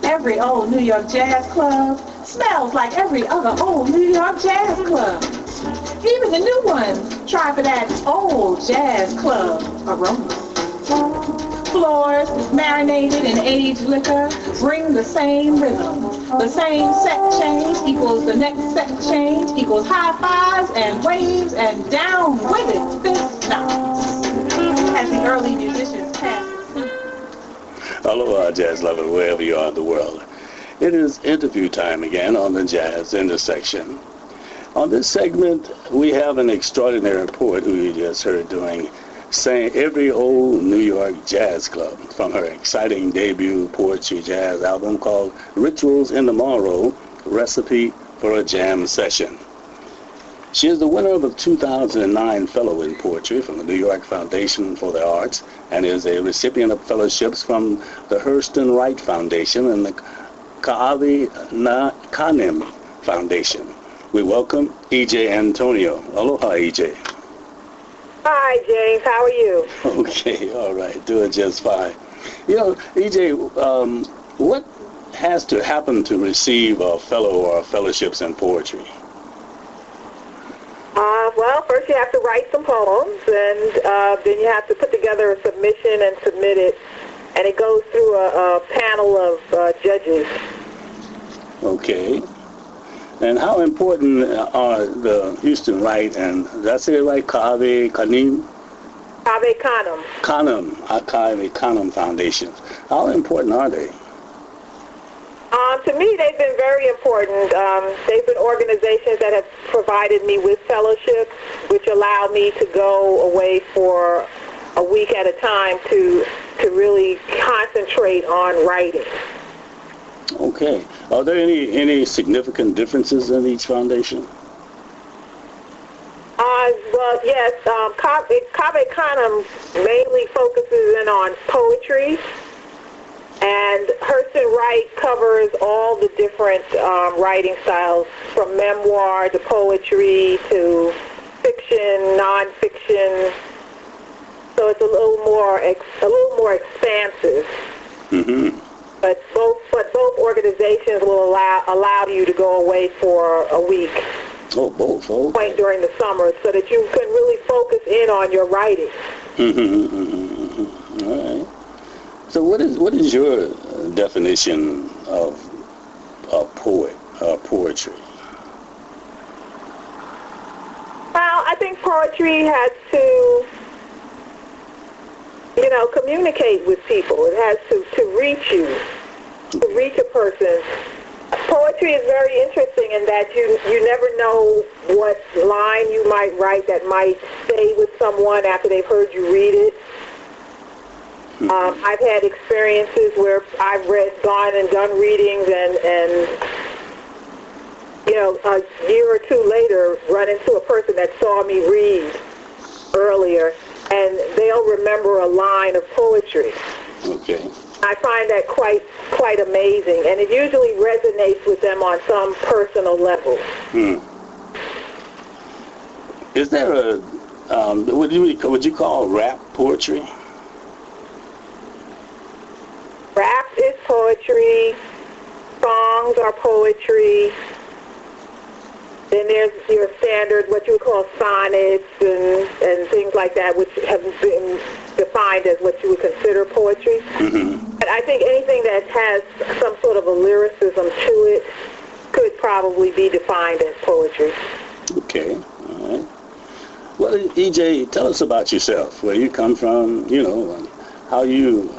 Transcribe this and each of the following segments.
Every old New York jazz club smells like every other old New York jazz club. Even the new ones try for that old jazz club aroma. Floors marinated in aged liquor bring the same rhythm. The same set change equals the next set change equals high fives and waves and down with it fist knocks. As the early musicians pass. Aloha, jazz lover, wherever you are in the world. It is interview time again on the Jazz Intersection. On this segment, we have an extraordinary poet who you just heard saying every old New York jazz club from her exciting debut poetry jazz album called Rituals in the Morrow, Recipe for a Jam Session. She is the winner of a 2009 Fellow in Poetry from the New York Foundation for the Arts and is a recipient of fellowships from the Hurston Wright Foundation and the Ka'avi Kanem Foundation. We welcome E.J. Antonio. Aloha, E.J. Hi, James. How are you? Okay, all right. Doing just fine. You know, E.J., what has to happen to receive a fellow or fellowships in poetry? Well, first you have to write some poems, and then you have to put together a submission and submit it, and it goes through a panel of judges. Okay. And how important are the Hurston Wright and, did I say it right, Ka'avi Kanem? Ka'avi Kanem. Ka'avi Kanem Foundations. How important are they? To me, they've been very important. They've been organizations that have provided me with fellowships, which allow me to go away for a week at a time to really concentrate on writing. Okay. Are there any significant differences in each foundation? Well, yes. Ka'avi Kanem mainly focuses in on poetry. And Hurston Wright covers all the different writing styles, from memoir to poetry to fiction, nonfiction. So it's a little more expansive. Mm-hmm. But both organizations will allow you to go away for a week. Oh, both. Okay. Point during the summer, so that you can really focus in on your writing. Mm-hmm. All right. So what is your definition of poetry? Well, I think poetry has to, communicate with people. It has to reach you, to reach a person. Poetry is very interesting in that you never know what line you might write that might stay with someone after they've heard you read it. I've had experiences where I've gone and done readings and a year or two later run into a person that saw me read earlier, and they'll remember a line of poetry. Okay. I find that quite amazing, and it usually resonates with them on some personal level. Is there a would you call rap poetry? Rap is poetry, songs are poetry, then there's your standard, what you would call sonnets and things like that, which have been defined as what you would consider poetry. Mm-hmm. But I think anything that has some sort of a lyricism to it could probably be defined as poetry. Okay, all right. Well, E.J., tell us about yourself, where you come from, and how you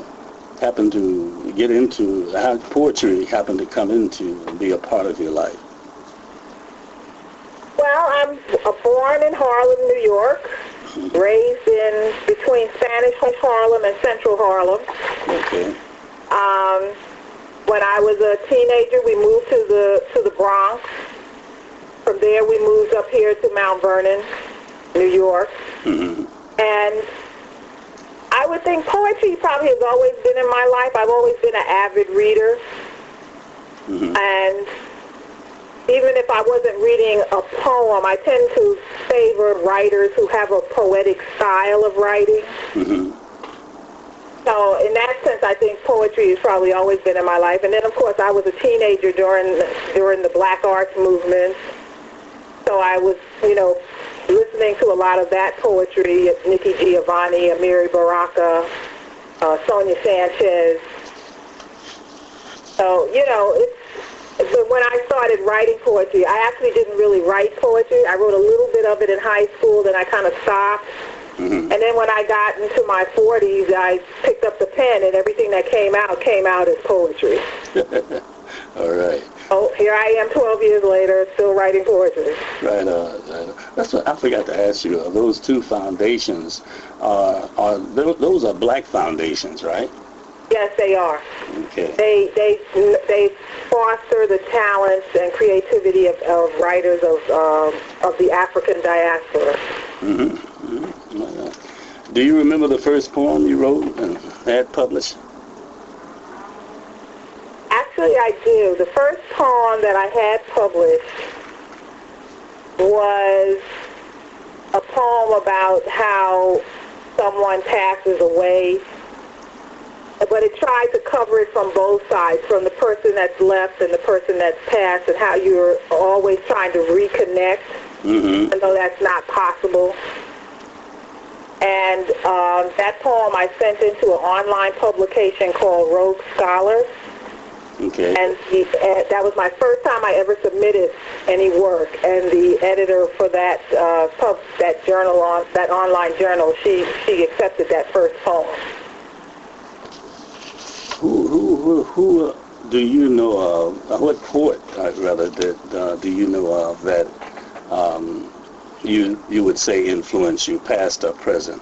happen to get into, how poetry happened to come into and be a part of your life. Well, I'm born in Harlem, New York, raised in between Spanish Harlem and Central Harlem. Okay. When I was a teenager, we moved to the Bronx. From there, we moved up here to Mount Vernon, New York. Mm-hmm. And I would think poetry probably has always been in my life. I've always been an avid reader. Mm-hmm. And even if I wasn't reading a poem, I tend to favor writers who have a poetic style of writing. Mm-hmm. So in that sense, I think poetry has probably always been in my life. And then, of course, I was a teenager during the Black Arts movement. So I was, listening to a lot of that poetry, Nikki Giovanni, Amiri Baraka, Sonia Sanchez. So, but when I started writing poetry, I actually didn't really write poetry. I wrote a little bit of it in high school, then I kind of stopped. Mm-hmm. And then when I got into my 40s, I picked up the pen, and everything that came out as poetry. All right. Oh, here I am 12 years later, still writing poetry. Right on. That's what I forgot to ask you. Those two foundations, those are black foundations, right? Yes, they are. Okay. They foster the talents and creativity of writers of the African diaspora. Mm-hmm. Mm-hmm. Do you remember the first poem you wrote and had published? Actually, I do. The first poem that I had published was a poem about how someone passes away, but it tried to cover it from both sides, from the person that's left and the person that's passed, and how you're always trying to reconnect, Mm-hmm. even though that's not possible. And that poem I sent into an online publication called Rogue Scholar. Okay. And that was my first time I ever submitted any work. And the editor for that that journal, that online journal, she accepted that first poem. Who do you know of? What poet, rather, do you know of that you would say influenced you, past or present?